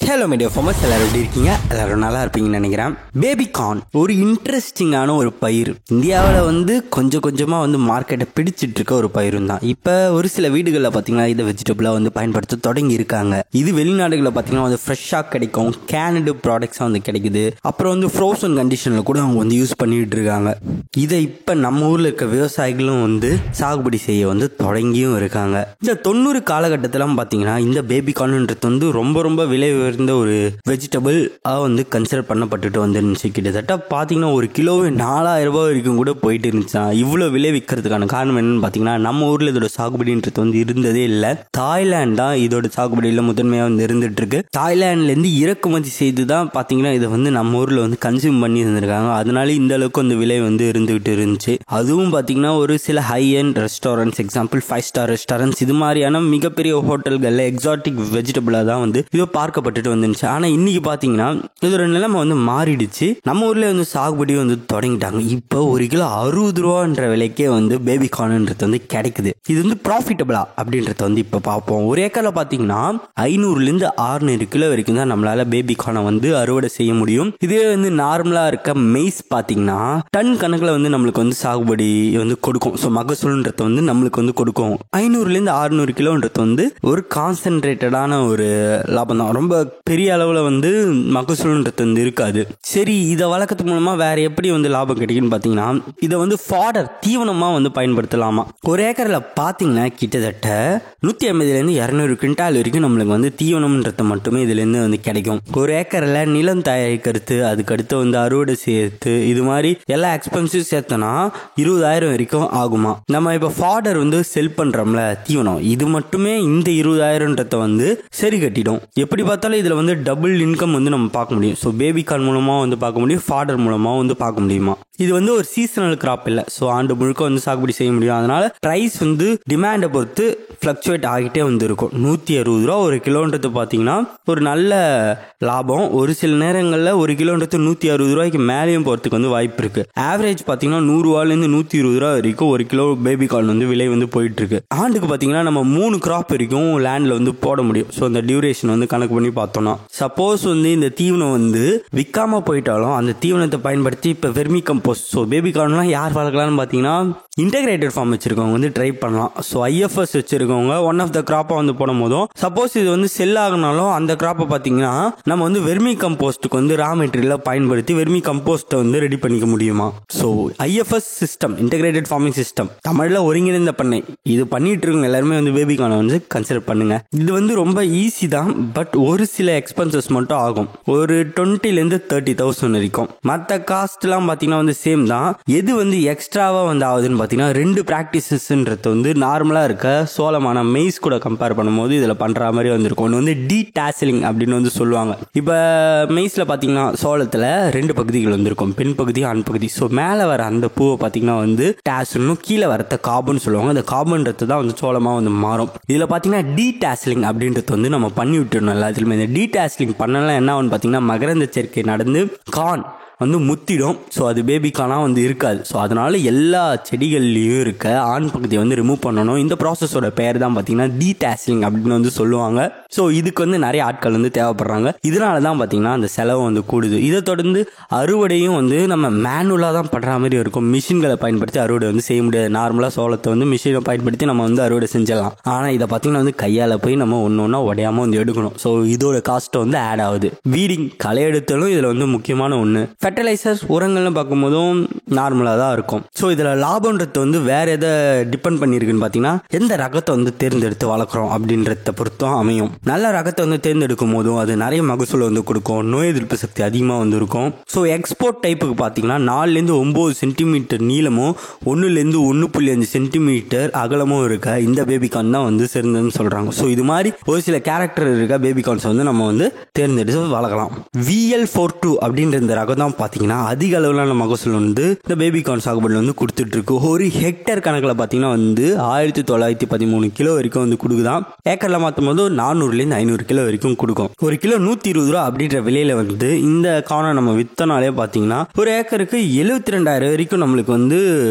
Hello media farmers, எல்லாரும் எப்படி இருக்கீங்க? எல்லாரும் நல்லா இருப்பீங்கன்னு நினைக்கிறேன். பேபி கார்ன் ஒரு இன்ட்ரெஸ்டிங்கான ஒரு பயிர். இந்தியாவில் கொஞ்சம் கொஞ்சமாக மார்க்கெட்டை பிடிச்சிட்டு இருக்க ஒரு பயிரும் தான். இப்போ ஒரு சில வீடுகளில் பார்த்தீங்கன்னா இதை வெஜிடபிளாக பயன்படுத்த தொடங்கி இருக்காங்க. இது வெளிநாடுகளில் பார்த்தீங்கன்னா ஃப்ரெஷ்ஷாக கிடைக்கும், கேனடு ப்ராடக்ட்ஸாக கிடைக்குது. அப்புறம் ஃப்ரோசன் கண்டிஷனில் கூட அவங்க யூஸ் பண்ணிட்டு இருக்காங்க. இதை இப்போ நம்ம ஊரில் இருக்க விவசாயிகளும் சாகுபடி செய்ய தொடங்கியும் இருக்காங்க. இந்த 90 காலகட்டத்தில் பார்த்தீங்கன்னா இந்த பேபி கார்ன்ன்றது ரொம்ப ரொம்ப விலை உயர்ந்த ஒரு வெஜிடபிள் கன்சிடர் பண்ணப்பட்டுட்டு வந்துருந்துச்சு. கிட்டத்தட்ட பார்த்தீங்கன்னா ஒரு கிலோவே 4000 ரூபாய் வரைக்கும் கூட போயிட்டு இருந்துச்சு. இவ்வளோ விலை விற்கிறதுக்கான காரணம் என்னன்னு பார்த்தீங்கன்னா, நம்ம ஊரில் இதோட சாகுபடின்றது இருந்ததே இல்லை. தாய்லாந்து தான் இதோட சாகுபடியில் முதன்மையாக இருந்துட்டு இருக்கு. தாய்லாந்துலேருந்து இறக்குமதி செய்து தான் பார்த்தீங்கன்னா இதை நம்ம ஊரில் கன்சியூம் பண்ணி இருந்திருக்காங்க. அதனால இந்த அளவுக்கு விலை இருந்துகிட்டு இருந்துச்சு. அதுவும் பார்த்தீங்கன்னா ஒரு சில high end restaurants, example 5 star restaurants, இது மாதிரியான மிகப்பெரிய ஹோட்டல்களில் எக்ஸாட்டிக் வெஜிடபிளாக தான் இது பார்க்கப்பட்டுட்டு வந்துருச்சு. ஆனால் இன்னைக்கு பார்த்தீங்கன்னா இதோட நிலைமை மாறிடுச்சு. நம்ம ஊர்ல சாகுபடி தொடங்கிட்டாங்க. இப்போ ஒரு கிலோ 60 ரூபான்ற விலைக்கே பேபி கார்ன்ன்றது கிடைக்குது. இது ப்ராஃபிட்டபிளா அப்படின்றத இப்போ பார்ப்போம். ஒரு ஏக்கர்ல பார்த்தீங்கன்னா 500லேருந்து 600 கிலோ வரைக்கும் தான் நம்மளால பேபி கார்னை அறுவடை செய்ய முடியும். இதே நார்மலா இருக்க மெய்ஸ் பார்த்தீங்கன்னா டன் கணக்கில் நம்மளுக்கு சாகுபடி கொடுக்கும். ஸோ மகசூல்ன்றது நம்மளுக்கு கொடுக்கும். 500லேருந்து 600 கிலோன்றது ஒரு கான்சென்ட்ரேட்டடான ஒரு லாபம் தான். ரொம்ப பெரிய அளவில் மகசூல்ன்றது இருக்காது. சரி, இதை வளர்க்கறதுக்கு மூலமா வேற எப்படி லாபம் கிடைக்குன்னு பார்த்தீங்கன்னா இதை ஃபாடர் தீவனமா பயன்படுத்தலாமா. ஒரு ஏக்கர்ல பார்த்தீங்கன்னா கிட்டத்தட்ட 150லேருந்து 200 குவிண்டால் வரைக்கும் நம்மளுக்கு தீவனம்ன்றது மட்டுமே இதுல இருந்து கிடைக்கும். ஒரு ஏக்கர்ல நிலம் தயாரிக்கிறது, அதுக்கடுத்து அறுவடை செய்யறது, இது மாதிரி எல்லா எக்ஸ்பென்சிவ் சேர்த்தனா 20,000 வரைக்கும் ஆகுமா. நம்ம இப்ப ஃபாடர் செல் பண்றோம்ல தீவனம், இது மட்டுமே இந்த 20,000ன்றத சரி கட்டிடும். எப்படி பார்த்தாலும் இதுல டபுள் இன்கம் நம்ம பார்க்க முடியும். ஸோ பேபி கார்ன் மூலமா பார்க்க முடியும், ஃபாடர் மூலமா பார்க்க முடியுமா. இது ஒரு சீசனல் கிராப் இல்லை. ஸோ ஆண்டு முழுக்க சாகுபடி செய்ய முடியும். அதனால பிரைஸ் டிமாண்டை பொறுத்து ஃபிளக்சுவேட் ஆகிட்டே இருக்கும். 160 ரூபா ஒரு கிலோன்றது பார்த்தீங்கன்னா ஒரு நல்ல லாபம். ஒரு சில நேரங்களில் ஒரு கிலோன்றது 160 ரூபாய்க்கு மேலேயும் போகிறதுக்கு வாய்ப்பு இருக்கு. ஆவரேஜ் பார்த்தீங்கன்னா 100 ரூபாயிலேருந்து 120 ரூபா வரைக்கும் ஒரு கிலோ பேபி கார்ன் விலை போயிட்டு இருக்கு. ஆண்டுக்கு பார்த்தீங்கன்னா நம்ம 3 கிராப் வரைக்கும் லேண்ட்ல போட முடியும். ஸோ அந்த டியூரேஷன் கணக்கு பண்ணி பார்த்தோம்னா, சப்போஸ் இந்த தீவனம் விற்காம போயிட்டாலும் அந்த தீவனத்தை பயன்படுத்தி இப்போ வெர்மி கம்போஸ்ட், ஸோ பேபி கார்ன்லாம் யார் வளர்க்கலாம்னு பார்த்தீங்கன்னா இன்டெகிரேட்டட் ஃபார்ம் வச்சிருக்கவங்க ட்ரை பண்ணலாம். ஸோ ஐஎஃப்எஸ் வச்சிருக்கவங்க ஒன் ஆஃப் த கிராப்பை போடும் போதும் சப்போஸ் இது செல் ஆகினாலும் அந்த கிராப்பை பார்த்தீங்கன்னா நம்ம வெர்மி கம்போஸ்ட்டுக்கு ரா மெட்டீரியலை பயன்படுத்தி வெர்மி கம்போஸ்ட்டை ரெடி பண்ணிக்க முடியுமா. So IFS system, integrated farming system, தமிழில் ஒருங்கிணைந்த பண்ணை, இது பண்ணிட்டு இருக்கவங்க எல்லாருமே பேபி கார்னை கன்சிடர் பண்ணுங்க. இது ரொம்ப ஈஸி தான், பட் ஒரு சில எக்ஸ்பென்சஸ் மட்டும் ஆகும். ஒரு 20,000 to 30,000 வரைக்கும். மற்ற காஸ்ட்லாம் பார்த்தீங்கன்னா சேம் தான். எது எக்ஸ்ட்ராவா ஆகுதுன்னு பார்த்தீங்கன்னா 2 ப்ராக்டிசஸ்ன்றது நார்மலா இருக்க சோளமான மெய்ஸ் கூட கம்பேர் பண்ணும்போது இதுல பண்ற மாதிரி இருக்கும். ஒன்று டீடாசிலிங் அப்படின்னு சொல்லுவாங்க. இப்போ மெய்ஸ்ல பார்த்தீங்கன்னா சோளத்துல 2 பகுதிகள் இருக்கும், பெண் பகுதி, ஆண் பகுதி. ஸோ மேலே வர அந்த பூவை பார்த்தீங்கன்னா டாசிலும், கீழே வரத்த காபுன்னு சொல்லுவாங்க. அந்த காபுன்றது தான் சோளமா மாறும். இதுல பார்த்தீங்கன்னா டீடாசிலிங் அப்படின்றது நம்ம பண்ணி விட்டுருணும் எல்லாத்துலயுமே. இந்த டீடாசிலிங் பண்ணலாம் என்ன ஆகும்னு பார்த்தீங்கன்னா மகரந்த சேர்க்கை நடந்து கார்ன் முத்திடும். ஸோ அது பேபி கார்னா இருக்காது. ஸோ அதனால எல்லா செடிகள்லையும் இருக்க ஆண் பகுதியை ரிமூவ் பண்ணணும். இந்த ப்ராசஸோட பெயர் தான் பார்த்தீங்கன்னா டீடாசிலிங் அப்படின்னு சொல்லுவாங்க. ஸோ இதுக்கு நிறைய ஆட்கள் தேவைப்படுறாங்க. இதனால தான் பார்த்தீங்கன்னா அந்த செலவு கூடுது. இதை தொடர்ந்து அறுவடையும் நம்ம மேனுவலாக தான் பண்ற மாதிரி இருக்கும். மிஷின்களை பயன்படுத்தி அறுவடை செய்ய முடியாது. நார்மலாக சோளத்தை மிஷினை பயன்படுத்தி நம்ம அறுவடை செஞ்சிடலாம். ஆனால் இதை பார்த்தீங்கன்னா கையால் போய் நம்ம ஒன்று ஒன்றா உடையாம எடுக்கணும். ஸோ இதோட காஸ்ட் ஆட் ஆகுது. வீடிங், களை எடுத்தாலும் இதில் முக்கியமான ஒன்று. ஃபெர்டிலைசர்ஸ், உரங்கள்னு பார்க்கும்போதும் நார்மலாக தான் இருக்கும். ஸோ இதில் லாபம்ன்றது வேற எதை டிபெண்ட் பண்ணியிருக்குன்னு பார்த்தீங்கன்னா எந்த ரகத்தை தேர்ந்தெடுத்து வளர்க்குறோம் அப்படின்றத பொறுத்தும் அமையும். நல்ல ரகத்தை தேர்ந்தெடுக்கும் போதும் அது நிறைய மகசூல் கொடுக்கும். நோய் எதிர்ப்பு சக்தி அதிகமாக இருக்கும். ஸோ எக்ஸ்போர்ட் டைப்புக்கு பார்த்தீங்கன்னா 4லேருந்து 9 சென்டிமீட்டர் நீளமும் 1லேருந்து 1.5 சென்டிமீட்டர் அகலமும் இருக்க இந்த பேபி கார்ன் தான் சிறந்ததுன்னு சொல்றாங்க. ஸோ இது மாதிரி ஒரு சில கேரக்டர் இருக்க பேபி கார்ன்ஸ் நம்ம தேர்ந்தெடுத்து வளர்க்கலாம். VL42 அப்படின்ற இந்த ரகம் தான் பார்த்தீங்கன்னா அதிக அளவிலான மகசூல் வந்து இந்த பேபிகார்ன் சாகுபடியில் வந்து கொடுத்துட்டு இருக்கு. ஒரு ஹெக்டேர் கணக்கில் பார்த்தீங்கன்னா வந்து 1913 கிலோ வரைக்கும் வந்து கொடுக்குதான். ஏக்கரில் மாற்றும் போது 400லேருந்து 500 கிலோ வரைக்கும் கொடுக்கும். ஒரு கிலோ 120 ரூபா அப்படின்ற விலையில வந்து இந்த கார்னை நம்ம வித்தனாலே பார்த்தீங்கன்னா ஒரு ஏக்கருக்கு 72,000 வரைக்கும் நம்மளுக்கு வந்து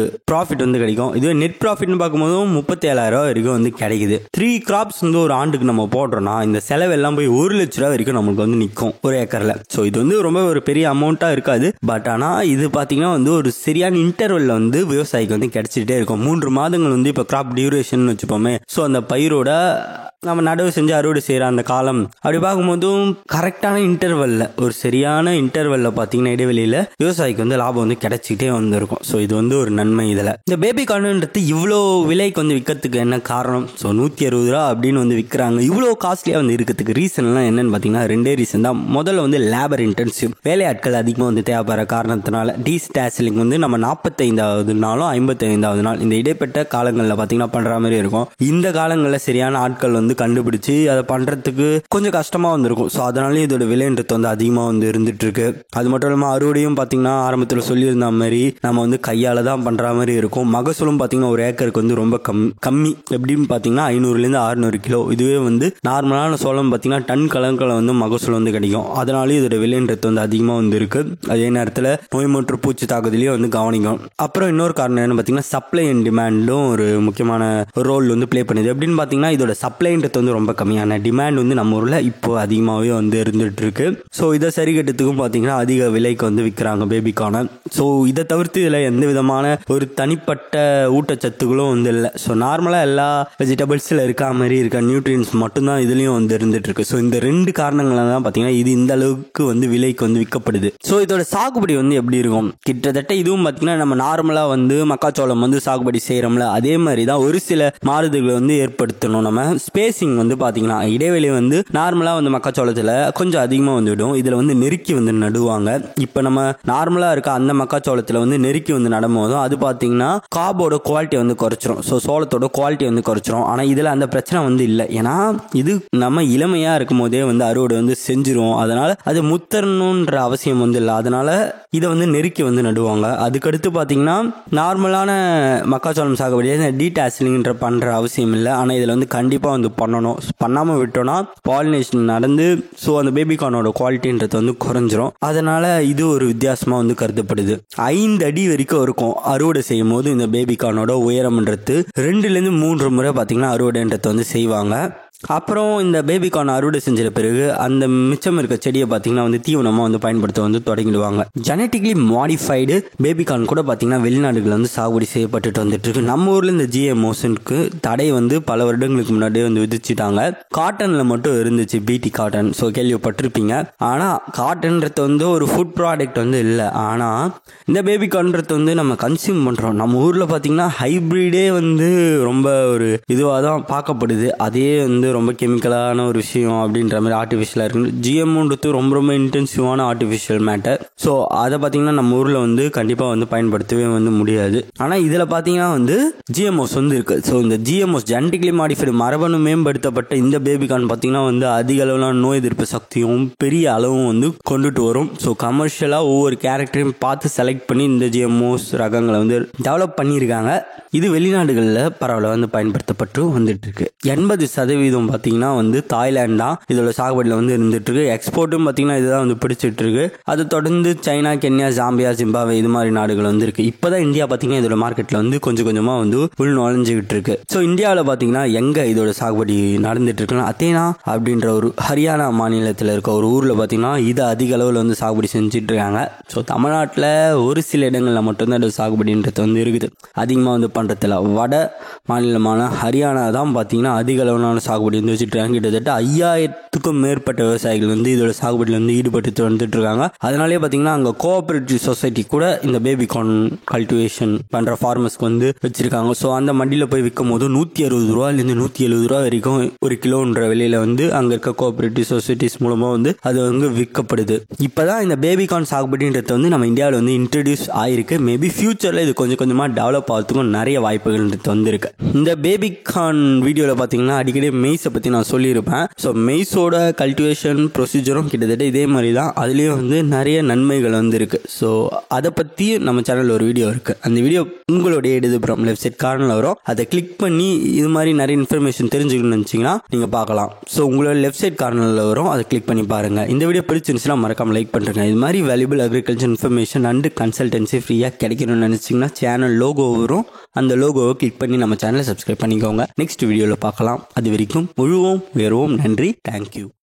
ப்ராஃபிட் வந்து கிடைக்கும். இதுவே நெட் ப்ராஃபிட்னு பார்க்கும்போது 37,000 வரைக்கும் வந்து கிடைக்குது. 3 கிராப்ஸ் வந்து ஒரு ஆண்டுக்கு நம்ம போடுறோம்னா இந்த செலவு எல்லாம் போய் 1 லட்ச ரூபா வரைக்கும் நம்மளுக்கு வந்து நிற்கும் ஒரு ஏக்கர்ல. ஸோ இது வந்து ரொம்ப ஒரு பெரிய அமௌண்ட்டாக இருக்காது. பட் ஆனால் இது பார்த்தீங்கன்னா வந்து ஒரு சரியான இன்டர்வெல்ல வந்து விவசாயிக்கு வந்து கிடைச்சிட்டே இருக்கும். 3 மாதங்கள் வந்து இப்போ கிராப் டியூரேஷன் வச்சுப்போமே. ஸோ அந்த பயிரோட நம்ம நடவு செஞ்சு அறுவடை செய்கிற அந்த காலம் அப்படி பார்க்கும்போதும் கரெக்டான இன்டர்வெல்ல ஒரு சரியான இன்டர்வெல்ல பார்த்தீங்கன்னா இடைவெளியில் விவசாயிக்கு வந்து லாபம் வந்து கிடைச்சிக்கிட்டே வந்துருக்கும். ஸோ இது வந்து ஒரு நன்மை. இதில் இந்த பேபிகார்ன்றது இவ்வளோ விலைக்கு வந்து விற்கிறதுக்கு என்ன காரணம்? ஸோ 160 ரூபா அப்படின்னு வந்து விற்கிறாங்க. இவ்வளோ காஸ்ட்லியாக வந்து இருக்கிறதுக்கு ரீசன்லாம் என்னன்னு பார்த்தீங்கன்னா 2 ரீசன் தான். முதல்ல வந்து லேபர் இன்டென்சிவ், வேலையாட்கள் அதிகமாக வந்து தேவைப்படுற காரணத்தினால. டீஸ்டாசிலிங் வந்து நம்ம 45வது நாளும் 55வது நாள் இந்த இடைப்பட்ட காலங்களில் பார்த்தீங்கன்னா பண்ணுற மாதிரி இருக்கும். இந்த காலங்களில் சரியான ஆட்கள் வந்து கண்டுபிடிச்சு அதை பண்றதுக்கு கொஞ்சம் கஷ்டமா வந்திருக்கும். ஸோ அதனாலே இதோட விலைன்றது வந்து அதிகமாக வந்து இருந்துட்டு இருக்கு. அது மட்டும் இல்லாமல் அறுவடையும் பார்த்தீங்கன்னா ஆரம்பத்தில் சொல்லியிருந்த மாதிரி நம்ம வந்து கையால தான் பண்ற மாதிரி இருக்கும். மகசூலும் பார்த்தீங்கன்னா ஒரு ஏக்கருக்கு வந்து ரொம்ப கம்மி. எப்படின்னு பார்த்தீங்கன்னா 500லேருந்து 600 கிலோ. இதுவே வந்து நார்மலான சோளம் பார்த்தீங்கன்னா டன் கணக்கில் வந்து மகசூல் வந்து கிடைக்கும். அதனாலே இதோட விலைன்றது வந்து அதிகமாக வந்து இருக்கு. அதே நேரத்தில் நோய் மற்றும் பூச்சி தாக்குதலையும் வந்து கவனிக்கும். அப்புறம் இன்னொரு காரணம் என்ன பார்த்தீங்கன்னா சப்ளை அண்ட் டிமாண்டும் ஒரு முக்கியமான ரோல் வந்து பிளே பண்ணுது. எப்படின்னு பார்த்தீங்கன்னா இதோட சப்ளை வந்து ரொம்ப கம்மியான டிமாண்ட் வந்து நம்ம ஊரில் இப்போ அதிகமாகவே வந்து இருந்துட்டு இருக்கு. ஸோ இதை சரி கட்டுறதுக்கும் பார்த்தீங்கன்னா அதிக விலைக்கு வந்து விற்கிறாங்க பேபிகார்னை. ஸோ இதை தவிர்த்து இதில் எந்த விதமான ஒரு தனிப்பட்ட ஊட்டச்சத்துக்களும் வந்து இல்லை. ஸோ நார்மலாக எல்லா வெஜிடபிள்ஸில் இருக்க மாதிரி இருக்க நியூட்ரியன்ஸ் மட்டும்தான் இதுலேயும் வந்து இருந்துட்டு இருக்கு. ஸோ இந்த 2 காரணங்களால தான் பார்த்தீங்கன்னா இது இந்த அளவுக்கு வந்து விலைக்கு வந்து விற்கப்படுது. ஸோ இதோட சாகுபடி வந்து எப்படி இருக்கும்? கிட்டத்தட்ட இதுவும் பார்த்தீங்கன்னா நம்ம நார்மலாக வந்து மக்காச்சோளம் வந்து சாகுபடி செய்கிறோம்ல அதே மாதிரி தான் ஒரு சில மாறுதல்களை வந்து ஏற்படுத்தணும். நம்ம ஸ்பேசிங் வந்து பார்த்தீங்கன்னா இடைவெளி வந்து நார்மலாக வந்து மக்காச்சோளத்தில் கொஞ்சம் அதிகமாக வந்துவிடும். இதில் வந்து நெருக்கி வந்து நடுவாங்க. இப்போ நம்ம நார்மலாக இருக்க அந்த மக்காச்சோளத்தில் வந்து நெருக்கி வந்து நடும்போதும் அது பார்த்தீங்கன்னா காபோட குவாலிட்டி வந்து குறைச்சிரும். ஸோ சோளத்தோட குவாலிட்டி வந்து குறைச்சிரும். ஆனால் இதில் அந்த பிரச்சனை வந்து இல்லை. ஏன்னா இது நம்ம இளமையாக இருக்கும் போதே வந்து அறுவடை வந்து செஞ்சிரும். அதனால அது முத்தரணுன்ற அவசியம் வந்து இல்லை. அதனால இதை வந்து நெருக்கி வந்து நடுவாங்க. அதுக்கடுத்து பார்த்தீங்கன்னா நார்மலான மக்காச்சோளம் சாகுபடியை டீடாசிலிங்ன்ற பண்ணுற அவசியம் இல்லை. ஆனால் இதில் வந்து கண்டிப்பாக வந்து பண்ணணும். பண்ணாமல் விட்டோம்னா பாலினேஷன் நடந்து ஸோ அந்த பேபிகார்னோட குவாலிட்டின்றது வந்து குறைஞ்சிரும். அதனால இது ஒரு வித்தியாசமாக வந்து கருதப்படுது. 5 அடி வரைக்கும் இருக்கும் அறுவடை செய்யும் போது இந்த பேபிகார்னோட உயரம்ன்றது 2லேருந்து 3 முறை பார்த்தீங்கன்னா அறுவடைன்றது வந்து செய்வாங்க. அப்புறம் இந்த பேபிகார்ன் அறுவடை செஞ்ச பிறகு அந்த மிச்சம் இருக்க செடியை பார்த்தீங்கன்னா வந்து தீவனமாக வந்து பயன்படுத்த வந்து தொடங்கிடுவாங்க. ஜெனட்டிக்லி மாடிஃபைடு பேபிகார்ன் கூட பார்த்தீங்கன்னா வெளிநாடுகளில் வந்து சாகுபடி செய்யப்பட்டுட்டு வந்துட்டு இருக்கு. நம்ம ஊரில் இந்த GMOஸ்க்கு தடை வந்து பல வருடங்களுக்கு முன்னாடியே வந்து விதிச்சுட்டாங்க. காட்டனில் மட்டும் இருந்துச்சு பிடி காட்டன். ஸோ கேள்விப்பட்டிருப்பீங்க. ஆனால் காட்டன்றது வந்து ஒரு ஃபுட் ப்ராடக்ட் வந்து இல்லை. ஆனால் இந்த பேபிகார்ன்றது வந்து நம்ம கன்சியூம் பண்ணுறோம். நம்ம ஊரில் பார்த்தீங்கன்னா ஹைப்ரிடே வந்து ரொம்ப ஒரு இதுவாக தான் பார்க்கப்படுது. அதே வந்து ரொம்ப கெமிக்கலான ஒரு விஷயம் அப்படின்ற மாதிரி ஆர்டிஃபிஷியலாக இருக்கு. GMOன்றது ரொம்ப ரொம்ப இன்டென்சிவான ஆர்டிஃபிஷியல் மேட்டர். ஸோ அதை பார்த்தீங்கன்னா நம்ம ஊரில் வந்து கண்டிப்பாக வந்து பயன்படுத்தவே வந்து முடியாது. ஆனால் இதில் பார்த்தீங்கன்னா வந்து GMOs வந்து இருக்குது. ஸோ இந்த GMOs ஜெனட்டிக்லி மாடிஃபைடு மரபணு மேம்படுத்தப்பட்ட இந்த பேபிகார்ன் பார்த்தீங்கன்னா வந்து அதிக அளவிலான நோய் எதிர்ப்பு சக்தியும் பெரிய அளவும் வந்து கொண்டுட்டு வரும். ஸோ கமர்ஷியலாக ஒவ்வொரு கேரக்டரையும் பார்த்து செலக்ட் பண்ணி இந்த GMOs ரகங்களை வந்து டெவலப் பண்ணியிருக்காங்க. இது வெளிநாடுகளில் பரவலாக வந்து பயன்படுத்தப்பட்டு வந்துட்டு இருக்கு. 80% பார்த்தீங்கன்னா வந்து தாய்லாந்து தான் இதோட சாகுபடியில் வந்து இருந்துட்டு இருக்கு. எக்ஸ்போர்ட்டும் பார்த்தீங்கன்னா இதுதான் வந்து பிடிச்சிட்டு இருக்கு. அது தொடர்ந்து சைனா, கென்யா, ஜாம்பியா, ஜிம்பாவே இது மாதிரி நாடுகள் வந்து இருக்கு. இப்போதான் இந்தியா பார்த்தீங்கன்னா இதோட மார்க்கெட்டில் வந்து கொஞ்சம் கொஞ்சமாக வந்து உள் நுழைஞ்சுக்கிட்டு இருக்கு. ஸோ இந்தியாவில் பார்த்தீங்கன்னா எங்க இதோட சாகுபடி நடந்துட்டு இருக்குன்னா அத்தேனா அப்படின்ற ஒரு ஹரியானா மாநிலத்தில் இருக்க ஒரு ஊரில் பார்த்தீங்கன்னா இது அதிக அளவில் வந்து சாகுபடி செஞ்சுட்டு இருக்காங்க. ஸோ தமிழ்நாட்டில் ஒரு சில இடங்களில் மட்டும்தான் இதோட சாகுபடின்றது வந்து இருக்குது. அதிகமாக வந்து பண்றதுல வட மாநிலமான ஹரியானா தான் பார்த்தீங்கன்னா அதிக அளவிலான சாகுபடி வந்து வச்சுட்டு இருக்காங்க. கிட்டத்தட்ட 5000க்கும் மேற்பட்ட விவசாயிகள் வந்து இதோட சாகுபடியில் வந்து ஈடுபட்டு வந்துட்டு இருக்காங்க. அதனாலே பார்த்தீங்கன்னா அங்கே கோஆபரேட்டிவ் சொசைட்டி கூட இந்த பேபிகார்ன் கல்டிவேஷன் பண்ற ஃபார்மர்ஸ்க்கு வந்து வச்சிருக்காங்க. ஸோ அந்த மண்டியில் போய் விற்கும் போது 160 ரூபாயிலிருந்து 170 ரூபா வரைக்கும் ஒரு கிலோன்ற விலையில வந்து அங்கே இருக்க கோஆபரேட்டிவ் சொசைட்டிஸ் மூலமாக வந்து அது வந்து விற்கப்படுது. இப்போதான் இந்த பேபிகார்ன் சாகுபடின்றது வந்து நம்ம இந்தியாவில் வந்து இன்ட்ரடியூஸ் ஆயிருக்கு. மேபி ஃபியூச்சரில் இது கொஞ்சம் கொஞ்சமாக டெவலப் ஆகிறதுக்கும் நிறைய வாய்ப்புகள் வந்துருக்கு. இந்த பேபிகார்ன் வீடியோவில் பார்த்தீங்கன்னா அடிக்கடி மெய் மெய்ஸை பற்றி நான் சொல்லியிருப்பேன். ஸோ மெய்ஸோட கல்டிவேஷன் ப்ரொசீஜரும் கிட்டத்தட்ட இதே மாதிரி தான். அதுலேயும் வந்து நிறைய நன்மைகள் வந்து இருக்குது. ஸோ அதை பற்றி நம்ம சேனலில் ஒரு வீடியோ இருக்குது. அந்த வீடியோ உங்களுடைய இடதுபுறம் லெஃப்ட் சைட் கார்னரில் வரும். அதை கிளிக் பண்ணி இது மாதிரி நிறைய இன்ஃபர்மேஷன் தெரிஞ்சுக்கணும்னு நினச்சிங்கன்னா நீங்கள் பார்க்கலாம். ஸோ உங்களோட லெஃப்ட் சைட் கார்னரில் வரும். அதை கிளிக் பண்ணி பாருங்கள். இந்த வீடியோ பிடிச்சிருந்துச்சுன்னா மறக்காம லைக் பண்ணுறேங்க. இது மாதிரி valuable agriculture information and consultancy ஃப்ரீயாக கிடைக்கணும்னு நினச்சிங்கன்னா சேனல் லோகோ வரும். அந்த லோகோவை கிளிக் பண்ணி நம்ம சேனலை சப்ஸ்கிரைப் பண்ணிக்கோங்க. நெக்ஸ்ட் வீடியோவில் பார்க்கலாம். அது வரைக்கும் உழுவோம், உயர்வோம். நன்றி. தேங்க்யூ.